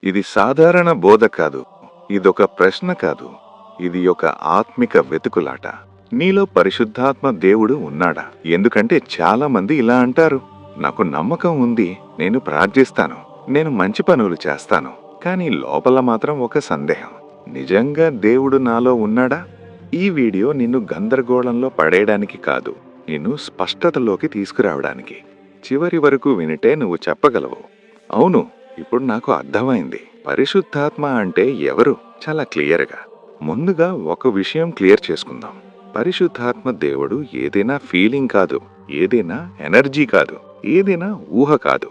ఇది సాధారణ బోధ కాదు, ఇదొక ప్రశ్న కాదు, ఇది ఒక ఆత్మిక వెతుకులాట. నీలో పరిశుద్ధాత్మ దేవుడు ఉన్నాడా? ఎందుకంటే చాలా మంది ఇలా అంటారు, నాకు నమ్మకం ఉంది, నేను ప్రార్థిస్తాను, నేను మంచి పనులు చేస్తాను, కానీ లోపల మాత్రం ఒక సందేహం. నిజంగా దేవుడు నాలో ఉన్నాడా? ఈ వీడియో నిన్ను గందరగోళంలో పడేయడానికి కాదు, నిన్ను స్పష్టతలోకి తీసుకురావడానికి. చివరి వరకు వినిటే నువ్వు చెప్పగలవు, అవును, ఇప్పుడు నాకు అర్థమైంది. పరిశుద్ధాత్మ అంటే ఎవరు? చాలా క్లియర్గా. ముందుగా ఒక విషయం క్లియర్ చేసుకుందాం. పరిశుద్ధాత్మ దేవుడు ఏదైనా ఫీలింగ్ కాదు, ఏదైనా ఎనర్జీ కాదు, ఏదైనా ఊహ కాదు.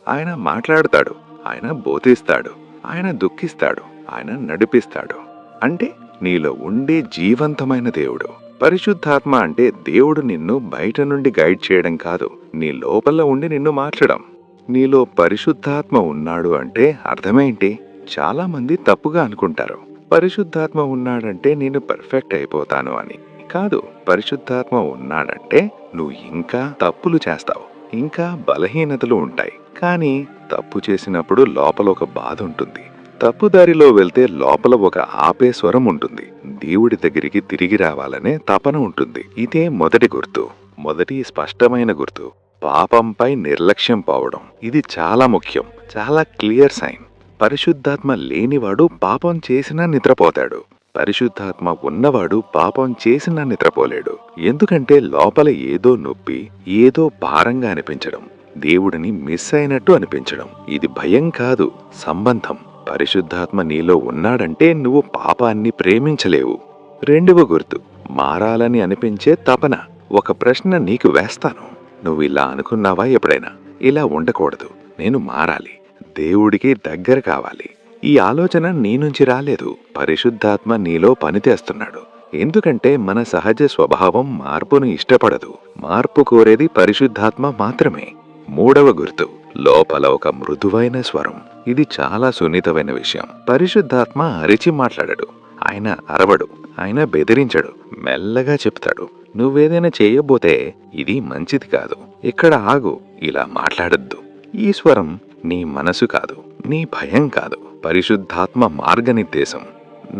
ఆయన మాట్లాడతాడు, ఆయన బోధిస్తాడు, ఆయన దుఃఖిస్తాడు, ఆయన నడిపిస్తాడు. అంటే నీలో ఉండే జీవంతమైన దేవుడు. పరిశుద్ధాత్మ అంటే దేవుడు నిన్ను బయట నుండి గైడ్ చేయడం కాదు, నీ లోపల ఉండి నిన్ను మార్చడం. నీలో పరిశుద్ధాత్మ ఉన్నాడు అంటే అర్థమేంటి? చాలా మంది తప్పుగా అనుకుంటారు, పరిశుద్ధాత్మ ఉన్నాడంటే నేను పర్ఫెక్ట్ అయిపోతాను అని. కాదు, పరిశుద్ధాత్మ ఉన్నాడంటే నువ్వు ఇంకా తప్పులు చేస్తావు, ఇంకా బలహీనతలు ఉంటాయి. కానీ తప్పు చేసినప్పుడు లోపల ఒక బాధ ఉంటుంది. తప్పు దారిలో వెళ్తే లోపల ఒక ఆపే స్వరం ఉంటుంది. దేవుడి దగ్గరికి తిరిగి రావాలనే తపన ఉంటుంది. ఇదే మొదటి గుర్తు, మొదటి స్పష్టమైన గుర్తు. పాపంపై నిర్లక్ష్యం పోవడం, ఇది చాలా ముఖ్యం, చాలా క్లియర్ సైన్. పరిశుద్ధాత్మ లేనివాడు పాపం చేసినా నిద్రపోతాడు, పరిశుద్ధాత్మ ఉన్నవాడు పాపం చేసినా నిద్రపోలేడు. ఎందుకంటే లోపల ఏదో నొప్పి, ఏదో భారంగా అనిపించడం, దేవుడిని మిస్ అయినట్టు అనిపించడం. ఇది భయం కాదు, సంబంధం. పరిశుద్ధాత్మ నీలో ఉన్నాడంటే నువ్వు పాపాన్ని ప్రేమించలేవు. రెండవ గుర్తు, మారాలని అనిపించే తపన. ఒక ప్రశ్న నీకు వేస్తాను, నువ్వు ఇలా అనుకున్నావా ఎప్పుడైనా? ఇలా ఉండకూడదు, నేను మారాలి, దేవుడికి దగ్గర కావాలి. ఈ ఆలోచన నీ నుంచి రాలేదు, పరిశుద్ధాత్మ నీలో పనిచేస్తున్నాడు. ఎందుకంటే మన సహజ స్వభావం మార్పును ఇష్టపడదు, మార్పు కోరేది పరిశుద్ధాత్మ మాత్రమే. మూడవ గుర్తు, లోపల ఒక మృదువైన స్వరం. ఇది చాలా సున్నితమైన విషయం. పరిశుద్ధాత్మ అరిచి మాట్లాడడు, ఆయన అరవడు, ఆయన బెదిరించడు, మెల్లగా చెప్తాడు, నువ్వేదైనా చేయబోతే ఇది మంచిది కాదు, ఇక్కడ ఆగు, ఇలా మాట్లాడద్దు. ఈ స్వరం నీ మనసు కాదు, నీ భయం కాదు, పరిశుద్ధాత్మ మార్గనిర్దేశం.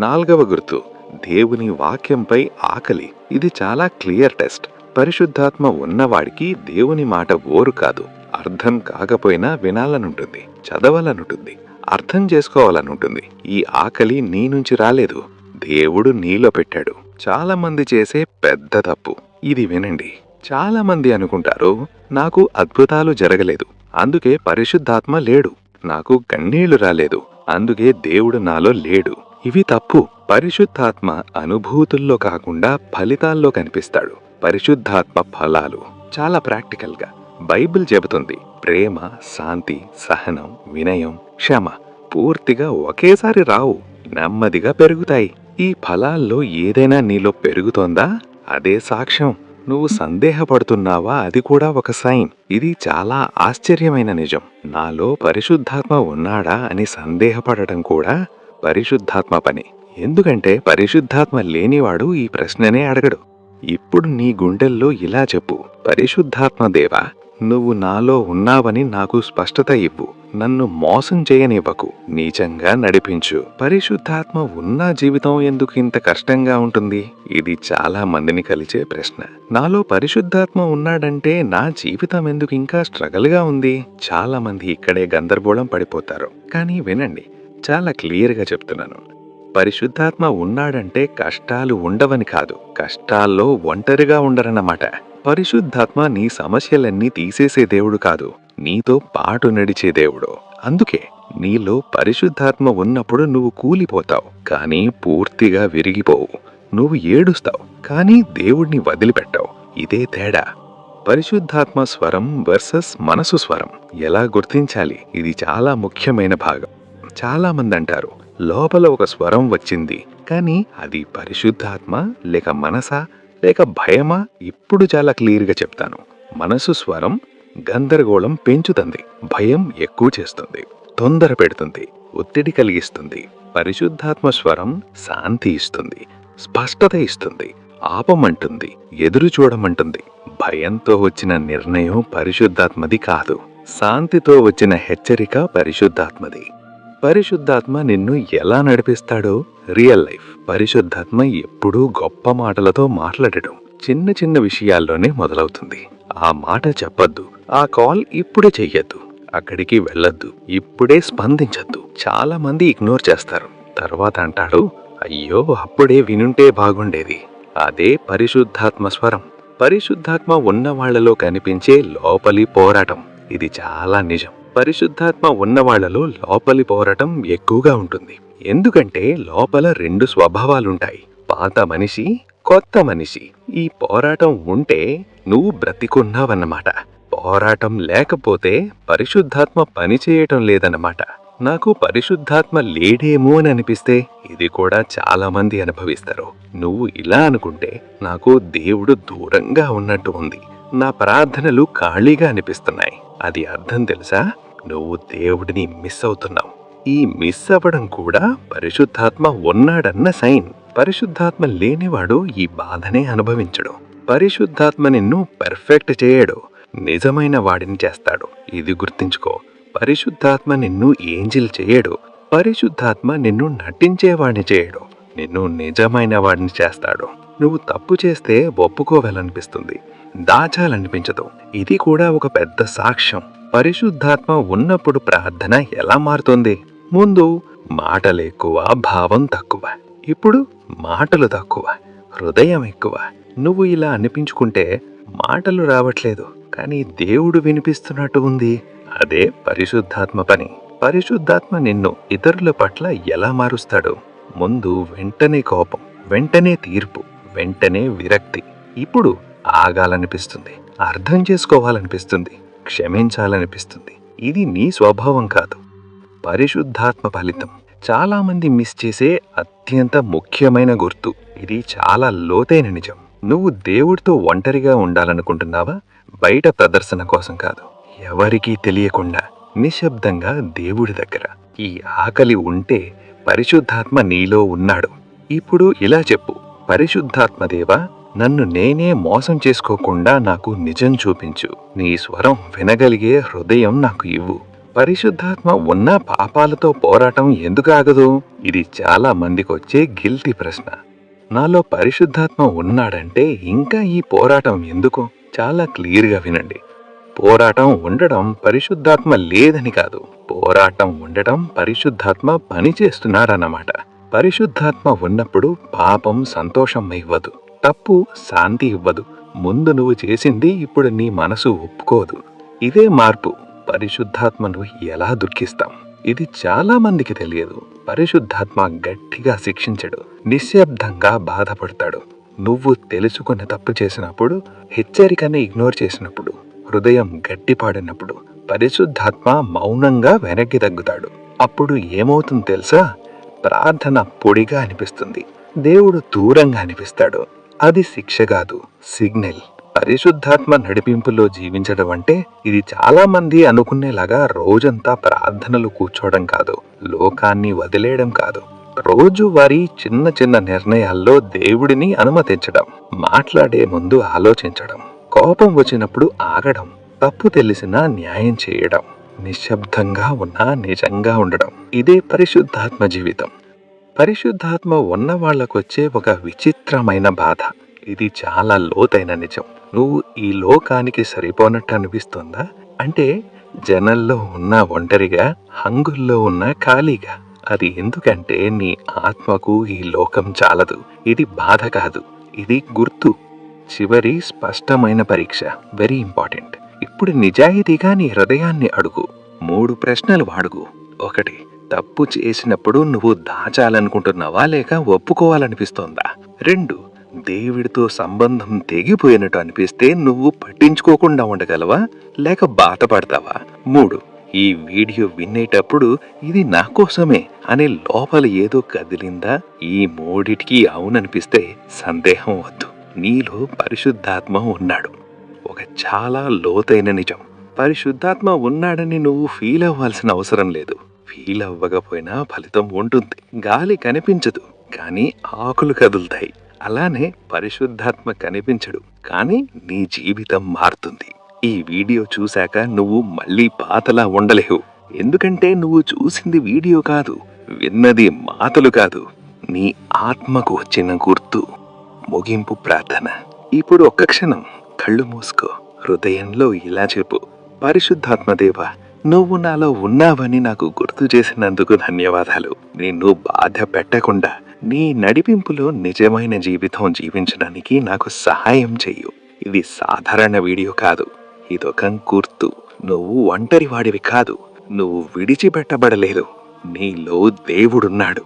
నాల్గవ గుర్తు, దేవుని వాక్యంపై ఆకలి. ఇది చాలా క్లియర్ టెస్ట్. పరిశుద్ధాత్మ ఉన్నవాడికి దేవుని మాట ఓరు కాదు, అర్థం కాకపోయినా వినాలనుంటుంది, చదవాలనుంటుంది, అర్థం చేసుకోవాలనుంటుంది. ఈ ఆకలి నీ నుంచి రాలేదు, దేవుడు నీలో పెట్టాడు. చాలా మంది చేసే పెద్ద తప్పు ఇది వినండి. చాలా మంది అనుకుంటారు, నాకు అద్భుతాలు జరగలేదు, అందుకే పరిశుద్ధాత్మ లేడు, నాకు కన్నీళ్లు రాలేదు, అందుకే దేవుడు నాలో లేడు. ఇవి తప్పు. పరిశుద్ధాత్మ అనుభూతుల్లో కాకుండా ఫలితాల్లో కనిపిస్తాడు. పరిశుద్ధాత్మ ఫలాలు చాలా ప్రాక్టికల్గా బైబిల్ చెబుతుంది. ప్రేమ, శాంతి, సహనం, వినయం, క్షమ పూర్తిగా ఒకేసారి రావు, నెమ్మదిగా పెరుగుతాయి. ఈ ఫలాల్లో ఏదైనా నీలో పెరుగుతోందా? అదే సాక్ష్యం. నువ్వు సందేహపడుతున్నావా? అది కూడా ఒక సైన్. ఇది చాలా ఆశ్చర్యమైన నిజం. నాలో పరిశుద్ధాత్మ ఉన్నాడా అని సందేహపడటం కూడా పరిశుద్ధాత్మ పని. ఎందుకంటే పరిశుద్ధాత్మ లేనివాడు ఈ ప్రశ్ననే అడగడు. ఇప్పుడు నీ గుండెల్లో ఇలా చెప్పు, పరిశుద్ధాత్మ దేవా, నువ్వు నాలో ఉన్నావని నాకు స్పష్టత ఇవ్వు, నన్ను మోసం చేయనివ్వకు, నీచంగా నడిపించు. పరిశుద్ధాత్మ ఉన్న జీవితం ఎందుకు ఇంత కష్టంగా ఉంటుంది? ఇది చాలా మందిని కలిసే ప్రశ్న. నాలో పరిశుద్ధాత్మ ఉన్నాడంటే నా జీవితం ఎందుకు ఇంకా స్ట్రగల్గా ఉంది? చాలా మంది ఇక్కడే గందరగోళం పడిపోతారు. కానీ వినండి, చాలా క్లియర్గా చెప్తున్నాను. పరిశుద్ధాత్మ ఉన్నాడంటే కష్టాలు ఉండవని కాదు, కష్టాల్లో ఒంటరిగా ఉండరన్నమాట. పరిశుద్ధాత్మ నీ సమస్యలన్నీ తీసేసే దేవుడు కాదు, నీతో పాటు నడిచే దేవుడు. అందుకే నీలో పరిశుద్ధాత్మ ఉన్నప్పుడు నువ్వు కూలిపోతావు, కానీ పూర్తిగా విరిగిపోవు. నువ్వు ఏడుస్తావు, కానీ దేవుడిని వదిలిపెట్టావు. ఇదే తేడా. పరిశుద్ధాత్మ స్వరం వర్సెస్ మనసు స్వరం ఎలా గుర్తించాలి? ఇది చాలా ముఖ్యమైన భాగం. చాలా మంది అంటారు, లోపల ఒక స్వరం వచ్చింది, కానీ అది పరిశుద్ధాత్మ లేక మనసా లేక భయమా? ఇప్పుడు చాలా క్లియర్గా చెప్తాను. మనసు స్వరం గందరగోళం పెంచుతుంది, భయం ఎక్కువ చేస్తుంది, తొందర పెడుతుంది, ఒత్తిడి కలిగిస్తుంది. పరిశుద్ధాత్మ స్వరం శాంతి ఇస్తుంది, స్పష్టత ఇస్తుంది, ఆపమంటుంది, ఎదురు చూడమంటుంది. భయంతో వచ్చిన నిర్ణయం పరిశుద్ధాత్మది కాదు, శాంతితో వచ్చిన హెచ్చరిక పరిశుద్ధాత్మది. పరిశుద్ధాత్మ నిన్ను ఎలా నడిపిస్తాడో రియల్ లైఫ్. పరిశుద్ధాత్మ ఎప్పుడూ గొప్ప మాటలతో మాట్లాడటం చిన్న చిన్న విషయాల్లోనే మొదలవుతుంది. ఆ మాట చెప్పొద్దు, ఆ కాల్ ఇప్పుడే చెయ్యొద్దు, అక్కడికి వెళ్ళొద్దు, ఇప్పుడే స్పందించొద్దు. చాలా మంది ఇగ్నోర్ చేస్తారు. తర్వాత అంటాడు, అయ్యో అప్పుడే వినుంటే బాగుండేది. అదే పరిశుద్ధాత్మ స్వరం. పరిశుద్ధాత్మ ఉన్న వాళ్లలో కనిపించే లోపలి పోరాటం. ఇది చాలా నిజం. పరిశుద్ధాత్మ ఉన్న వాళ్లలో లోపలి పోరాటం ఎక్కువగా ఉంటుంది. ఎందుకంటే లోపల 2 స్వభావాలుంటాయి, పాత మనిషి, కొత్త మనిషి. ఈ పోరాటం ఉంటే నువ్వు బ్రతికున్నావన్నమాట. పోరాటం లేకపోతే పరిశుద్ధాత్మ పనిచేయటం లేదన్నమాట. నాకు పరిశుద్ధాత్మ లేడేమో అని అనిపిస్తే ఇది కూడా చాలా మంది అనుభవిస్తారు. నువ్వు ఇలా అనుకుంటే నాకు దేవుడు దూరంగా ఉన్నట్టు ఉంది, నా ప్రార్థనలు ఖాళీగా అనిపిస్తున్నాయి. అది అర్థం తెలుసా? నువ్వు దేవుడిని మిస్ అవుతున్నావు. ఈ మిస్ అవ్వడం కూడా పరిశుద్ధాత్మ ఉన్నాడన్న సైన్. పరిశుద్ధాత్మ లేనివాడు ఈ బాధనే అనుభవించడు. పరిశుద్ధాత్మ నిన్ను పెర్ఫెక్ట్ చేయడు, నిజమైన వాడిని చేస్తాడు. ఇది గుర్తించుకో. పరిశుద్ధాత్మ నిన్ను ఏంజిల్ చేయడు. పరిశుద్ధాత్మ నిన్ను నటించేవాడిని చేయడు, నిన్ను నిజమైన వాడిని చేస్తాడు. నువ్వు తప్పు చేస్తే ఒప్పుకోవాలనిపిస్తుంది, దాచాలనిపించదు. ఇది కూడా ఒక పెద్ద సాక్ష్యం. పరిశుద్ధాత్మ ఉన్నప్పుడు ప్రార్థన ఎలా మారుతుంది? ముందు మాటలు ఎక్కువ, భావం తక్కువ. ఇప్పుడు మాటలు తక్కువ, హృదయం ఎక్కువ. నువ్వు ఇలా అనిపించుకుంటే మాటలు రావట్లేదు, కానీ దేవుడు వినిపిస్తున్నట్టు ఉంది. అదే పరిశుద్ధాత్మ పని. పరిశుద్ధాత్మ నిన్ను ఇతరుల పట్ల ఎలా మారుస్తాడు? ముందు వెంటనే కోపం, వెంటనే తీర్పు, వెంటనే విరక్తి. ఇప్పుడు ఆగాలనిపిస్తుంది, అర్థం చేసుకోవాలనిపిస్తుంది, క్షమించాలనిపిస్తుంది. ఇది నీ స్వభావం కాదు, పరిశుద్ధాత్మ ఫలితం. చాలా మంది మిస్ చేసే అత్యంత ముఖ్యమైన గుర్తు ఇది. చాలా లోతైన నిజం. నువ్వు దేవుడితో ఒంటరిగా ఉండాలనుకుంటున్నావా? బయట ప్రదర్శన కోసం కాదు, ఎవరికీ తెలియకుండా నిశ్శబ్దంగా దేవుడి దగ్గర. ఈ ఆకలి ఉంటే పరిశుద్ధాత్మ నీలో ఉన్నాడు. ఇప్పుడు ఇలా చెప్పు, పరిశుద్ధాత్మ దేవా, నన్ను నేనే మోసం చేసుకోకుండా నాకు నిజం చూపించు. నీ స్వరం వినగలిగే హృదయం నాకు ఇవ్వు. పరిశుద్ధాత్మ ఉన్న పాపాలతో పోరాటం ఎందుకు ఆగదు? ఇది చాలా మందికొచ్చే గిల్టీ ప్రశ్న. నాలో పరిశుద్ధాత్మ ఉన్నాడంటే ఇంకా ఈ పోరాటం ఎందుకు? చాలా క్లియర్గా వినండి. పోరాటం ఉండడం పరిశుద్ధాత్మ లేదని కాదు, పోరాటం ఉండడం పరిశుద్ధాత్మ పనిచేస్తున్నాడన్నమాట. పరిశుద్ధాత్మ ఉన్నప్పుడు పాపం సంతోషం ఇవ్వదు, తప్పు శాంతి ఇవ్వదు. ముందు నువ్వు చేసింది ఇప్పుడు నీ మనసు ఒప్పుకోదు. ఇదే మార్పు. పరిశుద్ధాత్మను ఎలా దుఃఖిస్తాం? ఇది చాలా మందికి తెలియదు. పరిశుద్ధాత్మ గట్టిగా శిక్షించడు, నిశ్శబ్దంగా బాధపడతాడు. నువ్వు తెలుసుకున్న తప్పు చేసినప్పుడు, హెచ్చరికని ఇగ్నోర్ చేసినప్పుడు, హృదయం గట్టిపాడినప్పుడు పరిశుద్ధాత్మ మౌనంగా వెనక్కి తగ్గుతాడు. అప్పుడు ఏమవుతుంది తెలుసా? ప్రార్థన పొడిగా అనిపిస్తుంది, దేవుడు దూరంగా అనిపిస్తాడు. అది శిక్ష కాదు, సిగ్నల్. పరిశుద్ధాత్మ నడిపింపులో జీవించడం అంటే ఇది చాలా మంది అనుకునేలాగా రోజంతా ప్రార్థనలు కూర్చోవడం కాదు, లోకాన్ని వదిలేయడం కాదు. రోజు వారి చిన్న చిన్న నిర్ణయాల్లో దేవుడిని అనుమతించడం, మాట్లాడే ముందు ఆలోచించడం, కోపం వచ్చినప్పుడు ఆగడం, తప్పు తెలిసినా న్యాయం చేయడం, నిశ్శబ్దంగా ఉన్నా నిజంగా ఉండడం. ఇదే పరిశుద్ధాత్మ జీవితం. పరిశుద్ధాత్మ ఉన్న వాళ్లకొచ్చే ఒక విచిత్రమైన బాధ. ఇది చాలా లోతైన నిజం. నువ్వు ఈ లోకానికి సరిపోనట్టు అనిపిస్తుందా? అంటే జనంలో ఉన్న ఒంటరిగా, హంగుల్లో ఉన్న ఖాళీగా. అది ఎందుకంటే నీ ఆత్మకు ఈ లోకం చాలదు. ఇది బాధ కాదు, ఇది గుర్తు. చివరి స్పష్టమైన పరీక్ష, వెరీ ఇంపార్టెంట్. ఇప్పుడు నిజాయితీగా నీ హృదయాన్ని అడుగు. 3 ప్రశ్నలు అడుగు. 1. తప్పు చేసినప్పుడు నువ్వు దాచాలనుకుంటున్నావా లేక ఒప్పుకోవాలనిపిస్తోందా? 2. దేవుడితో సంబంధం తెగిపోయినట్టు అనిపిస్తే నువ్వు పట్టించుకోకుండా ఉండగలవా లేక బాధపడతావా? 3. ఈ వీడియో వినేటప్పుడు ఇది నా కోసమే అనే లోపల ఏదో కదిలిందా? ఈ 3టికి అవుననిపిస్తే సందేహం వద్దు, నీలో పరిశుద్ధాత్మ ఉన్నాడు. ఒక చాలా లోతైన నిజం. పరిశుద్ధాత్మ ఉన్నాడని నువ్వు ఫీల్ అవ్వాల్సిన అవసరం లేదు. ఫీల్ అవ్వకపోయినా ఫలితం ఉంటుంది. గాలి కనిపించదు కానీ ఆకులు కదులుతాయి. అలానే పరిశుద్ధాత్మ కనిపించడు కానీ నీ జీవితం మారుతుంది. ఈ వీడియో చూశాక నువ్వు మళ్ళీ పాతలా ఉండలేవు. ఎందుకంటే నువ్వు చూసింది వీడియో కాదు, విన్నది మాటలు కాదు, నీ ఆత్మకు వచ్చిన గుర్తు. ముగింపు ప్రార్థన. ఇప్పుడు ఒక్క క్షణం కళ్ళు మూసుకో. హృదయంలో ఇలా చెప్పు: పరిశుద్ధాత్మదేవా, నువ్వు నాలో ఉన్నావని నాకు గుర్తు చేసినందుకు ధన్యవాదాలు. నిన్ను బాధ పెట్టకుండా నీ నడిపింపులో నిజమైన జీవితం జీవించడానికి నాకు సహాయం చెయ్యు. ఇది సాధారణ వీడియో కాదు, ఇదొక గుర్తు. నువ్వు ఒంటరి వాడివి కాదు, నువ్వు విడిచిపెట్టబడలేదు. నీలో దేవుడున్నాడు.